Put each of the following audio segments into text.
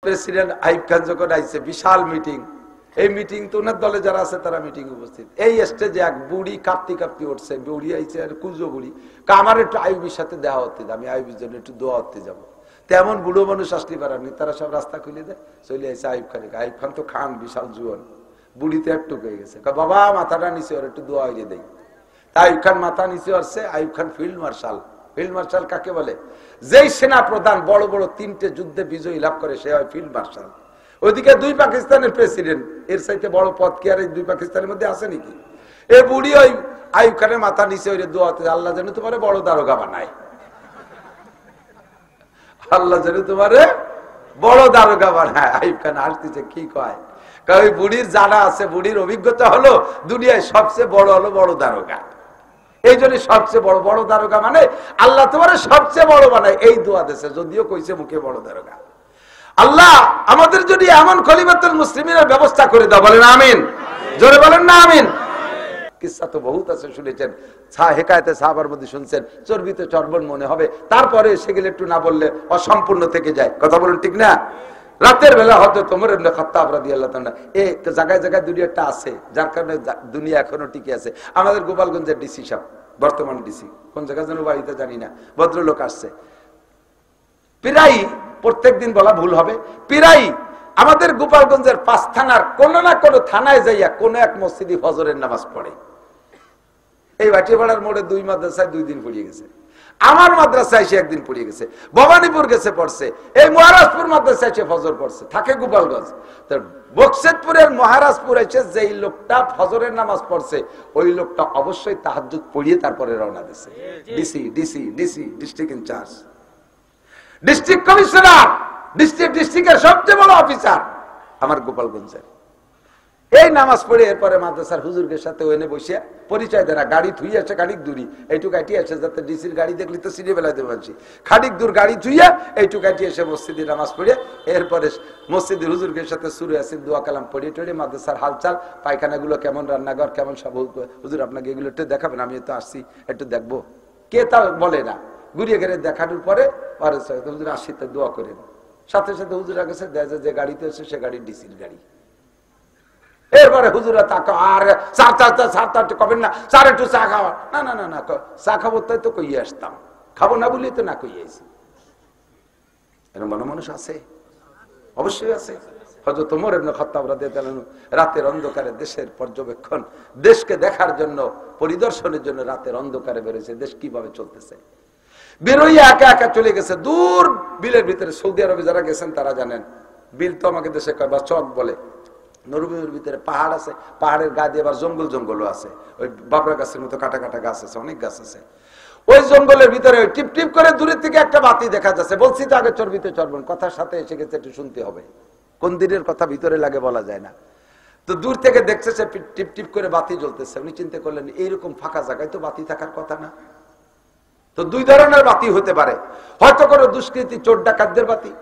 President Ayub Khan যখন আইছে বিশাল meeting, এই মিটিং তো ওনার দলে যারা আছে তারা মিটিং উপস্থিত। এই স্টেজে এক বুড়ি কাঁপতি কাঁপতি উঠছে, বুড়ি আইছে আর কুজো বুড়ি, আমার একটু আইয়ুবের সাথে দেওয়া হতে, আমি আইয়ুবের জন্য একটু দোয়া হতে যাবো। তেমন বুড়ো মানুষ আসতে পারেনি, তারা সব রাস্তা খুলে দেয়, চলে আসে আইয়ুব খানকে। আইয়ুব খান তো খান বিশাল জুয়ান, বুড়িতে একটু হয়ে গেছে, বাবা মাথাটা নিচে ওর একটু দোয়া হয়ে দেয়। তা আইয়ুব খান মাথা নিচে আসছে। Ayub Khan field marshal. Field marshal কাকে বলে? যেই সেনা প্রধান বড় বড় 3টে যুদ্ধে বিজয়ী লাভ করে সে হয় ফিল্ড মার্শাল। ওইদিকে 2 পাকিস্তানের প্রেসিডেন্ট, এর চাইতে বড় পদ কি আর এই 2 পাকিস্তানের মধ্যে আছে নাকি? এই বুড়ি ওই আইয়ুব খানের মাথা নিচে ওই দোয়াতে, আল্লাহ যেন তোমার বড় দারোগা বানায়, আল্লাহ যেন তোমার বড় দারোগা বানায়। আইয়ুব খান আসতেছে, কি কয়? ওই বুড়ির জানা আছে, বুড়ির অভিজ্ঞতা হলো দুনিয়ায় সবচেয়ে বড় হলো বড় দারোগা। এই জন্য সবচেয়ে বড় বড় দারোগা মানে আল্লাহ তোমার সবচেয়ে বড় বানায়, এই দোয়া দেশে, যদিও কইছে মুখে বড় দারোগা। আল্লাহ আমাদের যদি এমন খলিফাতুল মুসলিমিনের ব্যবস্থা করে দাও, বলেন আমিন, জোরে বলেন না আমিন। কিসসা তো বহুত আছে, শুনেছেন, হেকায়েতে সাহাবার মধ্যে শুনছেন, চর্বিতে চর্বণ মনে হবে, তারপরে সেগুলো একটু না বললে অসম্পূর্ণ থেকে যায়। কথা বলুন ঠিক না? রাতের বেলা হযরত ওমর ইবনে খাত্তাব রাদিয়াল্লাহু তাআলা এই জায়গায় জায়গায় দুনিয়াটা আছে, যার কারণে দুনিয়া এখনো টিকে আছে। আমাদের গোপালগঞ্জের ডিসি সাহেব, বর্তমান ডিসি, কোন জায়গা যেন বাড়িতে জানি না, ভদ্রলোক আসছে প্রায়, প্রত্যেকদিন বলা ভুল হবে, প্রায় আমাদের গোপালগঞ্জের 5 থানার কোন না কোন থানায় যাইয়া কোন এক মসজিদে ফজরের নামাজ পড়ে। এই ভাটিয়াপাড়ার মোড়ে 2 মাদ্রাসায় 2 দিন পড়িয়ে গেছে, আমার মাদ্রাসায় সে 1 দিন পড়িয়ে গেছে, ভবানীপুর গেছে পড়ছে, এই মহারাজপুর মাদ্রাসায় সে ফজর পড়ছে, থাকে গোপালগঞ্জ। বকশেদপুরের মহারাজপুর এসে যেই লোকটা ফজরের নামাজ পড়ছে, ওই লোকটা অবশ্যই তাহাজ্জুদ পড়িয়ে তারপরে রওনা দিয়েছে। DC DC DC district in-charge, district commissioner, ডিস্ট্রিক্টের সবচেয়ে বড় অফিসার আমার গোপালগঞ্জের। এই নামাজ পড়ে এরপরে মাদ্রাসার হুজুরের সাথে ওনে বসে পরিচয় দেয় না, গাড়ি থুই আসে খানিক দূরি, এইটুকু কাটি আসে, যাতে ডিসির গাড়ি দেখলি তো সিঁড়ে বেলাতে পারছি, খানিক দূর গাড়ি থুইয়া এইটুকু কাটি এসে মসজিদে নামাজ পড়ে এরপরে মসজিদের হুজুরের সাথে সুরে আসিন দোয়া কালাম পড়িয়ে টড়ে মাদ্রাসার হালচাল, পায়খানাগুলো কেমন, রান্নাঘর কেমন, সব হুজুর আপনাকে এগুলো একটু দেখাবেন, আমি তো আসছি একটু দেখবো, কে তা বলে না। ঘুরিয়ে ঘেরে দেখানোর পরে হুজুর আসিতে দোয়া করেন, সাথে সাথে হুজুর কাছে যে গাড়িতে এসে সে গাড়ি ডিসির গাড়ি। এরপরে হুজুরা তাকে আর কবেন না, স্যার একটু চা খাওয়া, না না না না চা খাবো তাই তো কইয়ে আসতাম, খাবো না বলি তো না কইয়ে আসি। এরকম মানুষ আছে, অবশ্যই আছে। হযরত ওমর ইবনে খাত্তাব রাদিয়াল্লাহু আনহু রাতের অন্ধকারে দেশের পর্যবেক্ষণ, দেশকে দেখার জন্য, পরিদর্শনের জন্য রাতের অন্ধকারে বেরোছে, দেশ কিভাবে চলতেছে। বেরোইয়া একা একা চলে গেছে দূর বিলের ভিতরে। সৌদি আরবে যারা গেছেন তারা জানেন, বিল তো আমাকে দেশে কয় বা চক বলে, নরুমের ভিতরে পাহাড় আছে, পাহাড়ের গা দিয়ে আবার জঙ্গল জঙ্গলও আছে, ওই বাবরা গাছের মতো কাটা কাটা গাছ আছে, অনেক গাছ আছে। ওই জঙ্গলের ভিতরে টিপ টিপ করে দূরের থেকে একটা বাতি দেখা যাচ্ছে। বলছি তো আগে চর্বিতে চর্বণ, কথার সাথে এসে গেছে, একটু শুনতে হবে, কোন দিনের কথা ভিতরে লাগে বলা যায় না। তো দূর থেকে দেখছে সে টিপ টিপ করে বাতি জ্বলতেছে। উনি চিন্তা করলেন এইরকম ফাঁকা জায়গায় তো বাতি থাকার কথা না। তো 2 ধরনের বাতি হতে পারে, হয়তো কোনো দুষ্কৃতী চোর ডাকাতদের বাতি,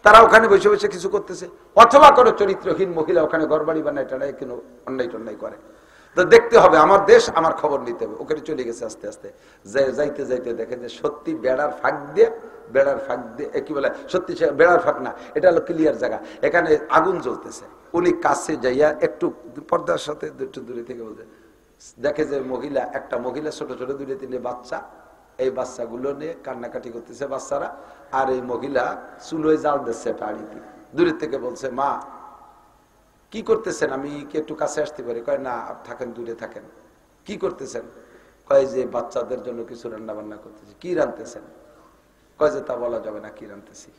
তারা ওখানে বসে বসে কিছু করতেছে, অথবা কোনো চরিত্রহীন মহিলা ওখানে ঘরবাড়ি বানায় টানায় কেন অন্যায় টন্যায় করে। তো দেখতে হবে, আমার দেশ, আমার খবর নিতে হবে। ওখানে চলে গেছে আস্তে আস্তে, যাইতে যাইতে দেখে যে সত্যি বেড়ার ফাঁক দিয়ে কি বলে, সত্যি বেড়ার ফাঁক না, এটা হলো ক্লিয়ার জায়গা, এখানে আগুন জ্বলতেছে। উনি কাছে যাইয়া একটু পর্দার সাথে একটু দূরে থেকে বলতে দেখে যে একটা মহিলা ছোট ছোট 2-3 বাচ্চা, এই বাচ্চাগুলো নিয়ে কান্নাকাটি করতেছে বাচ্চারা, আর এই মহিলা চুলোয় জাল দিচ্ছে টাড়িতে। দূরের থেকে বলছে, মা কি করতেছেন, আমি কি একটু কাছে আসতে পারি? কয় না, থাকেন, দূরে থাকেন। কি করতেছেন? কয় যে বাচ্চাদের জন্য কিছু রান্না বান্না করতেছি। কি রান্নতেছেন? কয় যে তা বলা যাবে না, কি রান্নতেছি।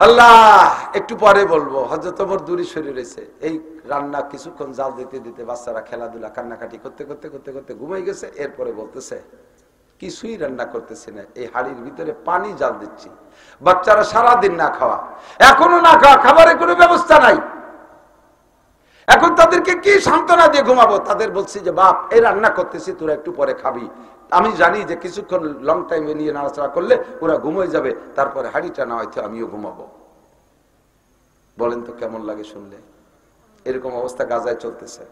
আল্লাহ, একটু পরে বলবো। হযরত ওমর দূরে সরে রয়েছে। এই রান্না কিছুক্ষণ জাল দিতে দিতে বাচ্চারা খেলাধুলা কান্নাকাটি করতে করতে করতে করতে ঘুমাই গেছে। এরপরে বলতেছে, কিছুই রান্না করতেছি না, এই হাড়ির ভিতরে পানি জাল দিচ্ছি। বাচ্চারা সারাদিন না খাওয়া, এখনো না খাওয়া, খাবারের কোনো ব্যবস্থা নাই। এখন তাদেরকে কি সান্ত্বনা দিয়ে ঘুমাবো? তাদের বলছি যে বাপ, এই রান্না করতেছি, তোরা একটু পরে খাবি। আমি জানি যে কিছুক্ষণ লং টাইম নিয়ে নাড়াচাড়া করলে ওরা ঘুমিয়ে যাবে, তারপরে হাড়িটা না হয়তো আমিও ঘুমাবো। বলেন তো কেমন লাগে শুনলে? এরকম অবস্থা গাজায় চলতেছে,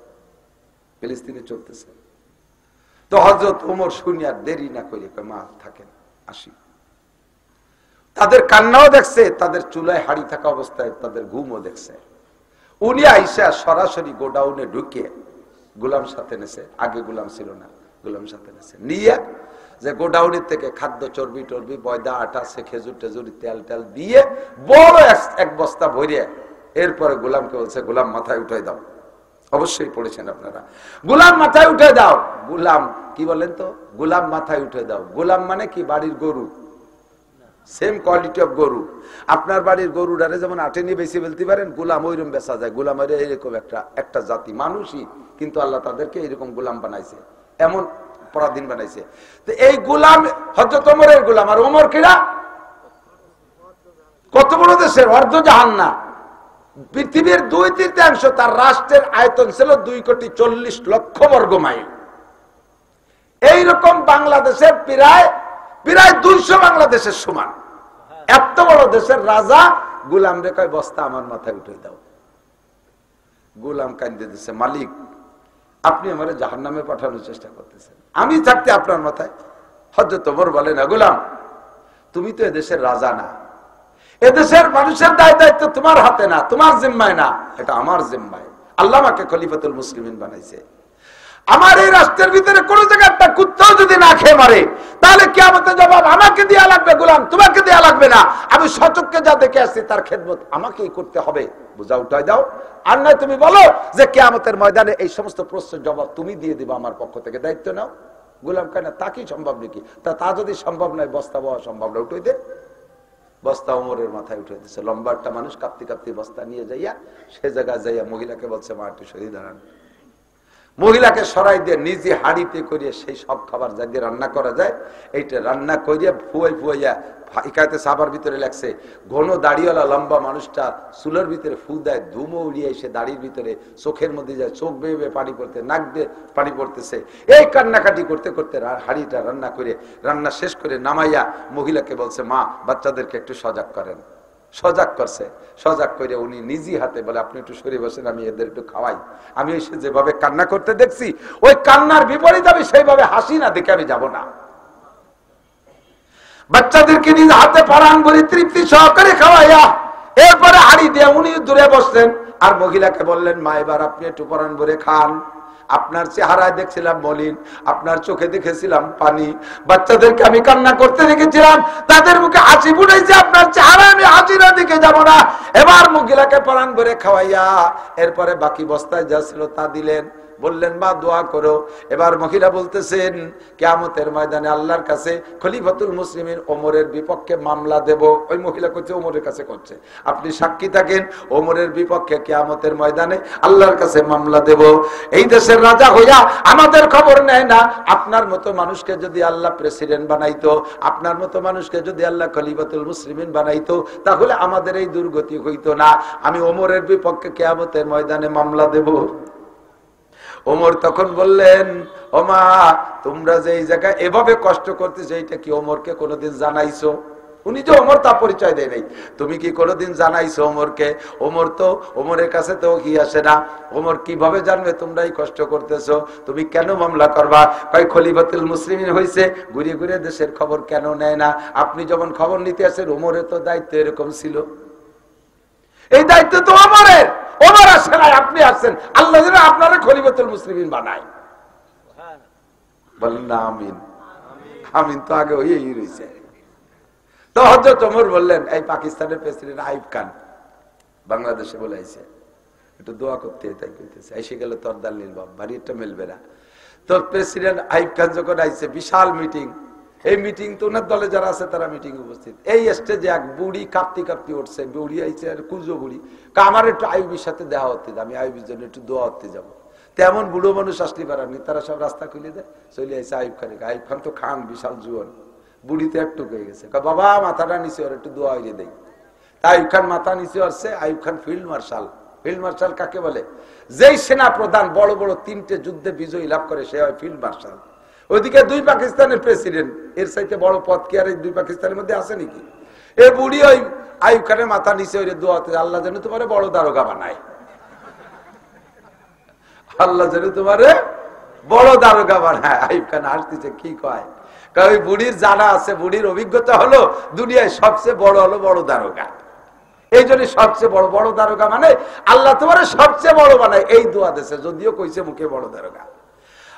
ফিলিস্তিনে চলতেছে। তো হযরত ওমর শুনিয়া দেরি না করে, মা থাকেন, আসি। তাদের কান্নাও দেখছে, তাদের চুলায় হাড়ি থাকা অবস্থায় তাদের ঘুমও দেখছে। উনি আইসা সরাসরি গোডাউনে ঢুকে গোলাম সাথে নেছে, আগে গোলাম ছিল না, গোলাম সাথে নেছে নিয়ে যে গোডাউনের থেকে খাদ্য চর্বি টর্বি ময়দা আটা সে খেজুর টেজুর তেল টেল দিয়ে বড় এক বস্তা ভরিয়ে এরপরে গোলামকে বলছে, গোলাম মাথায় উঠাই দাও। অবশ্যই পড়েছেন আপনারা, গোলাম মাথায় উঠে দাও। গোলাম কি বলেন তো, গোলাম মাথায় উঠে দাও। গোলাম মানে কি, বাড়ির গরু, সেম কোয়ালিটি অফ গরু। আপনার বাড়ির গরুটারে যেমন আটে নিয়ে বেশি ফেলতে পারেন, গোলাম ওইরকম বেচা যায়। গোলামের এরকম একটা জাতি মানুষই, কিন্তু আল্লাহ তাদেরকে এরকম গোলাম বানাইছে, এমন পরাধীন বানাইছে। তো এই গোলাম হযরত ওমরের গোলাম। আর ওমর কিরা কত বড় দেশের অর্ধ জাহান্না, পৃথিবীর 2/3 তার রাষ্ট্রের আয়তন ছিল 2,40,00,000 বর্গ মাইল। এইরকম বাংলাদেশের প্রায় 200 বাংলাদেশের সমান। এত বড় দেশের রাজা গোলাম রেখে বস্তা আমার মাথায় উঠে দাও। গোলাম কান্দে দিচ্ছে, মালিক আপনি আমার জাহান্নামে পাঠানোর চেষ্টা করতেছেন, আমি থাকতে আপনার মাথায়। হযরত ওমর বলে, না গোলাম, তুমি তো এদেশের রাজা না, এদেশের মানুষের দায়িত্ব তোমার হাতে না, তোমার জিম্মায় না, এটা আমার জিম্মায়। আল্লাহ আমাকে খলিফাতুল মুসলিমিন বানাইছে। আমার এই রাষ্ট্রের ভিতরে কোন জায়গায় একটা কুত্তাও যদি না খেয়ে মারে, তাহলে কিয়ামতের জবাব আমাকে দেয়া লাগবে গোলাম, তোমাকে দেয়া লাগবে না। আমি সচক্ষে যা দেখে আসছি তার খেদমত আমাকেই করতে হবে। বোঝা উঠাই দাও। আর নয় তুমি বলো যে কিয়ামতের ময়দানে এই সমস্ত প্রশ্নের জবাব তুমি দিয়ে দিবা, আমার পক্ষ থেকে দায়িত্ব নাও। গোলাম কয় না, তা কি সম্ভব নাকি? তা যদি সম্ভব নয়, বস্তা বওয়া সম্ভব না, উঠে দে। বস্তা ওমরের মাথায় উঠে দিচ্ছে। লম্বা একটা মানুষ কাঁপতে কাঁপতে বস্তা নিয়ে যাইয়া সে জায়গায় যাইয়া মহিলাকে বলছে, মা একটু সরিয়ে দাঁড়ান। মহিলাকে সরাই দিয়ে নিজে হাড়িতে করিয়ে সেই সব খাবার যা দিয়ে রান্না করা যায় এইটা রান্না করিয়া ফুয়াইয়া ইকাতে সাবার ভিতরে লাগছে। ঘন দাড়িওয়ালা লম্বা মানুষটা চুলের ভিতরে ফু দেয়, ধুমো উড়িয়ে এসে দাড়ির ভিতরে চোখের মধ্যে যায়, চোখ বেয়ে বেয়ে পানি পড়তে, নাক দিয়ে পানি পড়তেছে। এই কান্নাকাটি করতে করতে হাড়িটা রান্না করে রান্না শেষ করে নামাইয়া মহিলাকে বলছে, মা বাচ্চাদেরকে একটু সজাগ করেন। সজাগ করছে, সজাগ করে উনি নিজে হাতে বলে, আপনি একটু সরে বসেন, আমি এদের একটু খাওয়াই। আমি এসে যেভাবে কান্না করতে দেখছি ওই কান্নার বিপরীত আমি সেইভাবে হাসি না দেখে আমি যাব না। বাচ্চাদেরকে নিজ হাতে পরাণ ভরে তৃপ্তি সহকারে খাওয়াইয়া এরপরে হাড়ি দিয়ে উনি দূরে বসলেন। আর মহিলাকে বললেন, মা এবার আপনি একটু পরাণ ভরে খান। আপনার চেহারায় দেখছিলাম মলিন, আপনার চোখে দেখেছিলাম পানি, বাচ্চাদেরকে আমি কান্না করতে দেখেছিলাম, তাদের মুখে হাসি ফুটেছে, আপনার চেহারা আমি হাসির দিকে যাব না। এবার মহিলাকে পরাণ ভরে খাওয়াইয়া এরপরে বাকি বস্তায় যা ছিল তা দিলেন। বললেন, মা দোয়া করো। এবার মহিলা বলতেছেন, কিয়ামতের ময়দানে আল্লাহর কাছে খলিফাতুল মুসলিমিন ওমরের বিপক্ষে মামলা দেব। ওই মহিলা করছে, ওমরের কাছে করছে, আপনি সাক্ষী থাকেন, ওমরের বিপক্ষে কিয়ামতের ময়দানে আল্লাহর কাছে মামলা দেব। এই দেশের রাজা হইয়া আমাদের খবর নেয় না। আপনার মতো মানুষকে যদি আল্লাহ প্রেসিডেন্ট বানাইতো, আপনার মতো মানুষকে যদি আল্লাহ খলিফাতুল মুসলিমিন বানাইতো, তাহলে আমাদের এই দুর্গতি হইতো না। আমি ওমরের বিপক্ষে কিয়ামতের ময়দানে মামলা দেব। ওমর তখন বললেন, ওমা তোমরা যে এই জায়গায় এভাবে কষ্ট করতেছো, এইটা কি ওমরকে কোনোদিন জানাইছো? উনি যে ওমর তা পরিচয় দেয় নাই, তুমি কি কোনোদিন জানাইছো ওমরকে? ওমর তো, ওমরের কাছে তো কি আসে না, ওমর কিভাবে জানবে তোমরা এই কষ্ট করতেছো? তুমি কেন মামলা করবা? কয় খলিফাতুল মুসলিমিন হইছে, ঘুরে ঘুরে দেশের খবর কেন নেয় না? আপনি যখন খবর নিতে আসেন, ওমরের তো দায়িত্ব এরকম ছিল, এই দায়িত্ব তো ওমরের। ওমর আসে নাই, আপনি আসছেন, আল্লাহ যেন আপনারা খলিফাতুল মুসলিমিন বানায়। বলেন না আমিন। আমিন তো আগে হয়েই রয়েছে। তো হযরত ওমর বললেন, এই পাকিস্তানের প্রেসিডেন্ট আইয়ুব খান বাংলাদেশে বলে আইছে, একটু দোয়া করতে, তাই কইতেছে। এসে গেল তোর দালিল বাপ, বাড়িটা মেলবে না। তোর প্রেসিডেন্ট আইয়ুব খান যখন আইছে, বিশাল মিটিং, এই মিটিং তো ওনার দলে যারা আছে তারা মিটিং উপস্থিত। এই স্টেজে এক বুড়ি কাঁপতে কাঁপতে উঠছে, বুড়ি আইছে, আর কুজো বুড়ি, আমার একটু আইয়ুবের সাথে দেখা হতে, আমি আইয়ুবের জন্য একটু দোয়া হতে যাবো। তেমন বুড়ো মানুষ আসতে পারেনি, তারা সব রাস্তা খুলে দেয়, চলে আসে আইয়ুব খানে। আইয়ুব খান তো খান, বিশাল জুয়ান, বুড়িতে একটু হয়ে গেছে, বাবা মাথাটা নিচে ওর একটু দোয়া হয়ে দেয়। তা আইয়ুব খান মাথা নিচে আসছে। Ayub Khan field marshal. Field marshal কাকে বলে? যেই সেনা প্রধান বড় বড় 3টে যুদ্ধে বিজয়ী লাভ করে, সে হয় ফিল্ড মার্শাল। ওইদিকে 2 পাকিস্তানের প্রেসিডেন্ট, এর চাইতে বড় পদ কি আর এই 2 পাকিস্তানের মধ্যে আছে নাকি? এই বুড়ি ওই আইয়ুব খানের মাথা নিচে ওই দোয়াতে, আল্লাহ যেন তোমার বড় দারোগা বানায়, আল্লাহ যেন তোমার বড় দারোগা বানায়। আইয়ুব খান হাসতেছে, কি কয়? কারণ ওই বুড়ির জানা আছে, বুড়ির অভিজ্ঞতা হলো দুনিয়ায় সবচেয়ে বড় হলো বড় দারোগা। এই জন্য সবচেয়ে বড় বড় দারোগা মানে আল্লাহ তোমার সবচেয়ে বড় বানায়, এই দোয়া দেশে যদিও কইছে মুখে বড় দারোগা।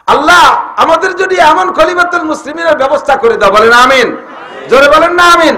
আল্লাহ আমাদের যদি এমন খলিফাতুল মুসলিমিনের ব্যবস্থা করে দাও, বলেন আমিন, জোরে বলেন না আমিন।